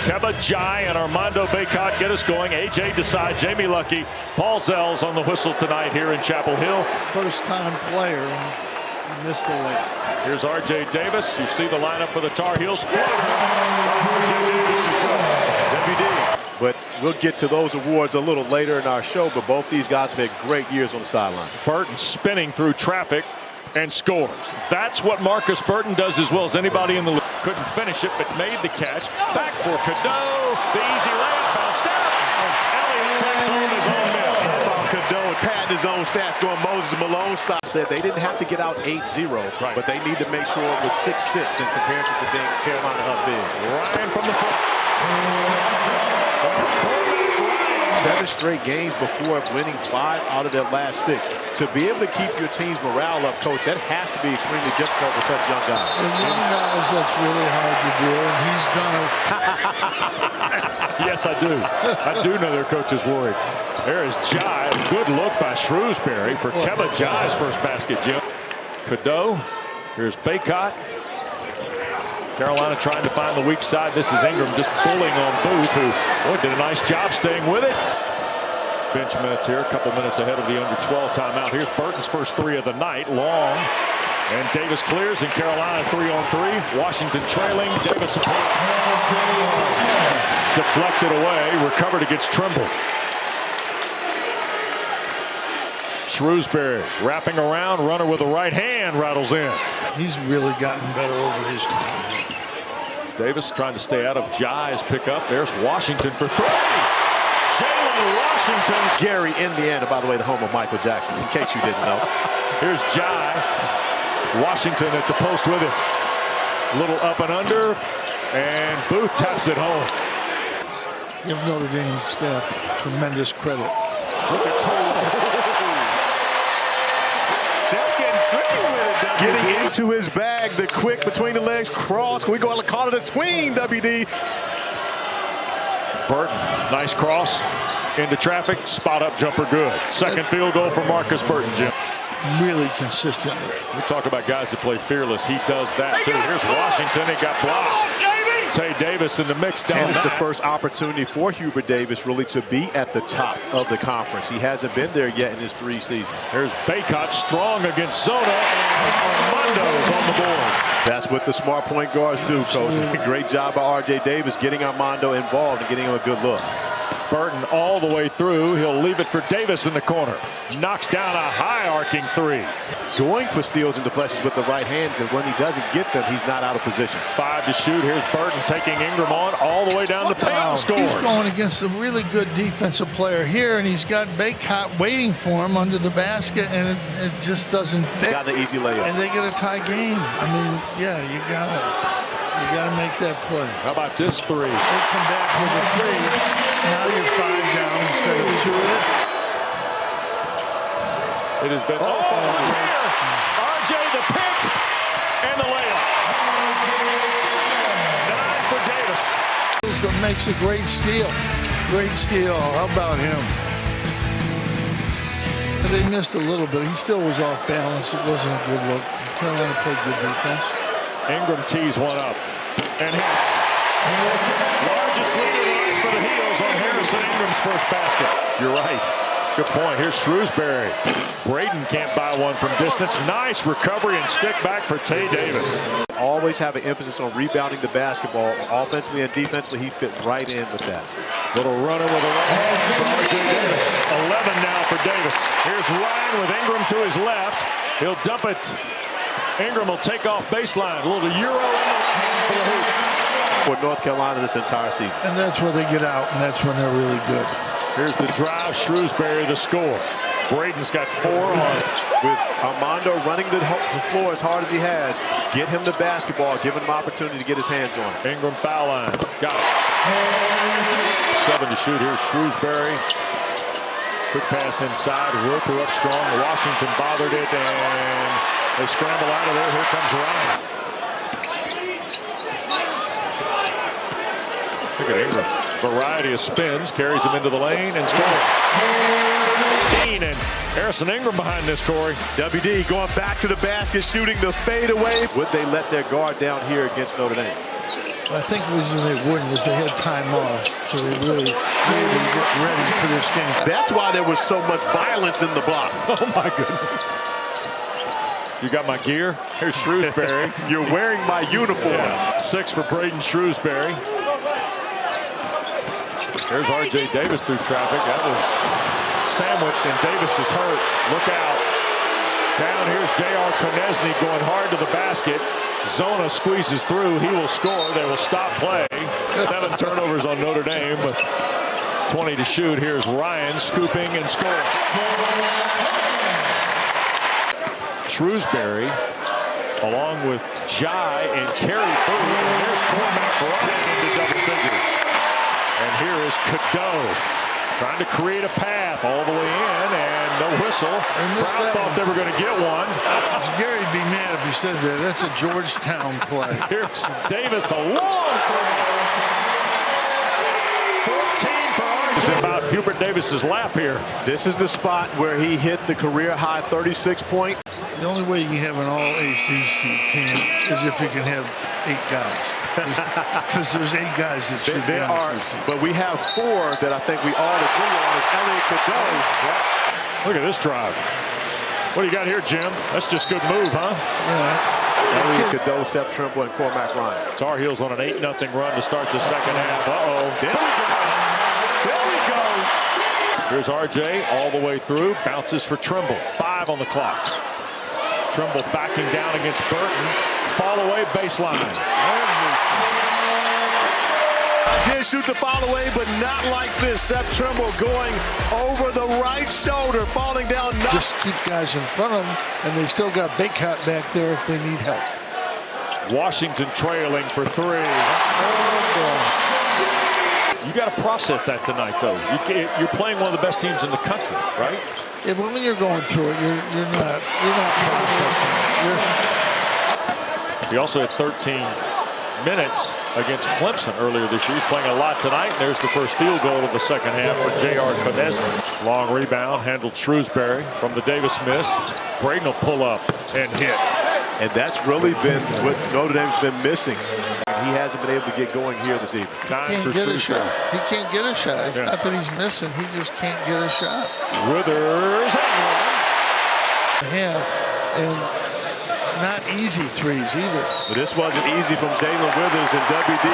Keba Jai and Armando Bacot get us going. A.J. Desai, Jamie Lucky, Paul Zell's on the whistle tonight here in Chapel Hill. First-time player, and he missed the layup. Here's R.J. Davis. You see the lineup for the Tar Heels. R.J. Davis is good. WD. But we'll get to those awards a little later in our show, but both these guys have had great years on the sideline. Burton spinning through traffic and scores. That's what Marcus Burton does as well as anybody in the league. Couldn't finish it, but made the catch. Back for Cadeau. The easy layup bounced out. Elliott takes home his own miss. Cadeau patting his own stats, going Moses Malone style. Said they didn't have to get out 8-0, right, but they need to make sure it was 6-6 in comparison to being Carolina up big. Ryan from the front. 7 straight games before winning 5 out of their last 6. To be able to keep your team's morale up, Coach, that has to be extremely difficult with such young guys. With young guys, that's really hard to do, and he's done it. Yes, I do. I do know their coach is worried. There is Jai. Good look by Shrewsbury for Keba Jai's first basket, Jim. Cadeau. Here's Bacot. Carolina trying to find the weak side. This is Ingram just bullying on Booth, who did a nice job staying with it. Bench minutes here, a couple minutes ahead of the under-12 timeout. Here's Burton's first 3 of the night, long. And Davis clears, and Carolina 3-on-3. Washington trailing. Davis deflected away, recovered against Trimble. Shrewsbury wrapping around, runner with the right hand rattles in. He's really gotten better over his time. Davis trying to stay out of Jai's pickup. There's Washington for 3. Jalen Washington. Gary, Indiana, by the way, the home of Michael Jackson, in case you didn't know. Here's Jai. Washington at the post with it. Little up and under, and Booth taps it home. Give Notre Dame staff tremendous credit. Getting into his bag, the quick between the legs cross. Can we go and call it a tween, WD? Burton, nice cross into traffic, spot up jumper good. Second field goal for Marcus Burton, Jim. Really consistently. We talk about guys that play fearless. He does that too. Here's Washington. It got blocked. Tae Davis in the mix down. And it's the first opportunity for Hubert Davis really to be at the top of the conference. He hasn't been there yet in his 3 seasons. Here's Bacot strong against Zona, and Armando's on the board. That's what the smart point guards do, Coach. Great job by R.J. Davis getting Armando involved and getting him a good look. Burton all the way through. He'll leave it for Davis in the corner. Knocks down a high arcing 3. Going for steals and deflections with the right hand, because when he doesn't get them, he's not out of position. 5 to shoot. Here's Burton taking Ingram on all the way down to paint scores. He's going against a really good defensive player here, and he's got Bacot waiting for him under the basket, and it just doesn't fit. Got an easy layup. And they get a tie game. I mean, yeah, you gotta make that play. How about this 3? They come back with a 3. Now you're 5 down instead of 2. It has been RJ the pick and the layup. 9 for Davis. That makes a great steal. Great steal. How about him? They missed a little bit. He still was off balance. It wasn't a good look. Carolina played good defense. Ingram tees one up and hits. Largest lead for the Heels on Harrison Ingram's first basket. You're right. Good point. Here's Shrewsbury. Braden can't buy one from distance. Nice recovery and stick back for Tae Davis. Always have an emphasis on rebounding the basketball. Offensively and defensively, he fit right in with that. Little runner with a right hand for R.J. Davis. 11 now for Davis. Here's Ryan with Ingram to his left. He'll dump it. Ingram will take off baseline. A little Euro in the lane for the hoop. For North Carolina this entire season. And that's where they get out, and that's when they're really good. Here's the drive. Shrewsbury the score. Braden's got 4 on it. With Armando running the floor as hard as he has, get him the basketball, give him an opportunity to get his hands on it. Ingram foul line. Got it. 7 to shoot. Here's Shrewsbury. Quick pass inside. Roper up strong. Washington bothered it, and they scramble out of there. Here comes Ryan. Look at Ingram. Variety of spins, carries him into the lane and scores. 16, and Harrison Ingram behind this, Corey. WD going back to the basket, shooting the fadeaway. Would they let their guard down here against Notre Dame? I think the reason they wouldn't is they had time off, so they really needed to get ready for this game. That's why there was so much violence in the block. Oh, my goodness. You got my gear? Here's Shrewsbury. You're wearing my uniform. Yeah. 6 for Braden Shrewsbury. There's R.J. Davis through traffic. That was sandwiched, and Davis is hurt. Look out. Down here's J.R. Condensed going hard to the basket. Zona squeezes through. He will score. They will stop play. 7 turnovers on Notre Dame with 20 to shoot. Here's Ryan scooping and scoring. Shrewsbury along with Jai and Kerry Booth. And there's Cormac Ryan into double figures. And here is Cadeau trying to create a path all the way in, and no whistle. Brown thought they were going to get one. Gary'd be mad if he said that. That's a Georgetown play. Here's Davis, a long play. 14 for Armando. It's about Hubert Davis's lap here. This is the spot where he hit the career-high 36-point. The only way you can have an all-ACC team is if you can have 8 guys. Because there's 8 guys that should be on. But we have 4 that I think we all agree on. Is Elliot Cadeau. Yep. Look at this drive. What do you got here, Jim? That's just good move, huh? Yeah. Elliot Cadeau, Seth Trimble, and Cormac Ryan. Tar Heels on an 8-0 run to start the second half. Uh-oh. There we go. There we go. Here's R.J. all the way through. Bounces for Trimble. 5 on the clock. Trimble backing down against Burton. Fall away baseline. Did shoot the fall away, but not like this. Seth Trimble going over the right shoulder, falling down. Just keep guys in front of them, and they've still got Bacot back there if they need help. Washington trailing for 3. You got to process that tonight, though. You're playing one of the best teams in the country, right? Yeah, but when you're going through it, you're not processing it. He also had 13 minutes against Clemson earlier this year. He's playing a lot tonight. And there's the first field goal of the second half for J.R. Condensed. Long rebound, handled Shrewsbury from the Davis miss. Braden will pull up and hit. And that's really been what Notre Dame's been missing. He hasn't been able to get going here this evening. He can't get a shot. He can't get a shot. It's not that he's missing. He just can't get a shot. Withers. Yeah, and not easy threes either. But this wasn't easy from Jalen Withers and WD.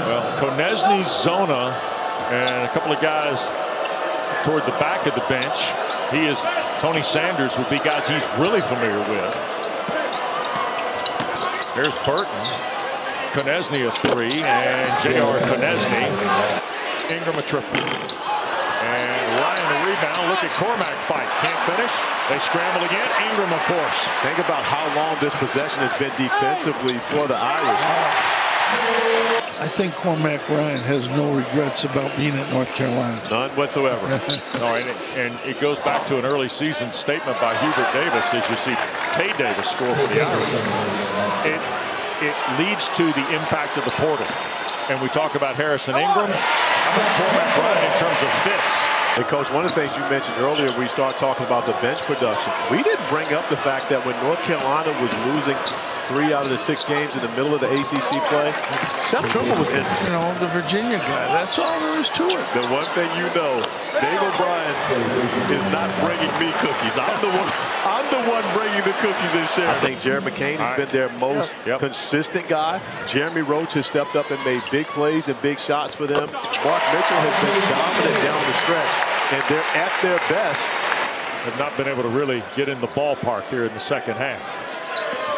Well, Konechny's Zona and a couple of guys toward the back of the bench. Tony Sanders would be guys he's really familiar with. Here's Burton. Konechny a 3, and J.R. Condensed. Ingram a triple. And Ryan a rebound. Look at Cormac fight. Can't finish. They scramble again. Ingram, of course. Think about how long this possession has been defensively for the Irish. I think Cormac Ryan has no regrets about being at North Carolina. None whatsoever. All right, and it goes back to an early season statement by Hubert Davis as you see Tae Davis score for the Irish. It leads to the impact of the portal. And we talk about Harrison Ingram. How about Cormac Ryan in terms of fits? And Coach, one of the things you mentioned earlier, we start talking about the bench production. We didn't bring up the fact that when North Carolina was losing 3 out of the 6 games in the middle of the ACC play, Seth Trimble was in. You know, the Virginia guy. That's all there is to it. The one thing you know, Dave O'Brien is not bringing me cookies. I'm the one bringing the cookies and sharing. I think Jared McCain has been their most consistent guy. Jeremy Roach has stepped up and made big plays and big shots for them. Mark Mitchell has been dominant down the stretch, and they're at their best. Have not been able to really get in the ballpark here in the second half.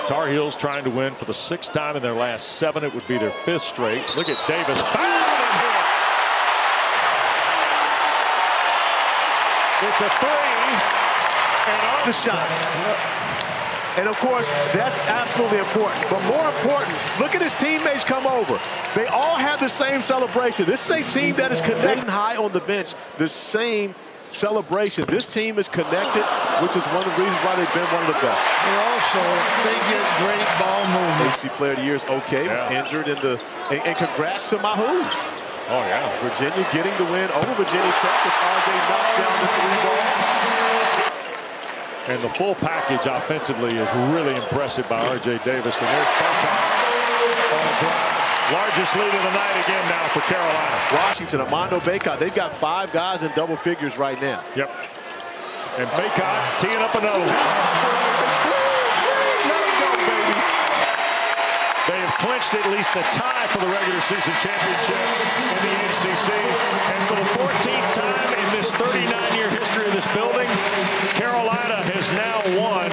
Tar Heels trying to win for the 6th time in their last 7. It would be their 5th straight. Look at Davis. Fouled and hit. It's a 3. And on the shot. And of course, that's absolutely important. But more important, look at his teammates come over. They all have the same celebration. This is a team that is connecting high on the bench. The same celebration. This team is connected, which is one of the reasons why they've been one of the best. They get great ball movement. AC Player of the Year is okay. Injured in the and congrats to my Hoos. Oh yeah, Virginia getting the win over Virginia Tech as RJ knocks down the 3 ball. And the full package offensively is really impressive by R.J. Davis. And there's Bacot on the drive. Largest lead of the night again now for Carolina. Washington, Armando Bacot, they've got 5 guys in double figures right now. Yep. And Bacot teeing up another one. Let him go, baby. They have clinched at least a tie for the regular season championship in the ACC. And for the 14th time in this 39-year history of this building, Carolina has now won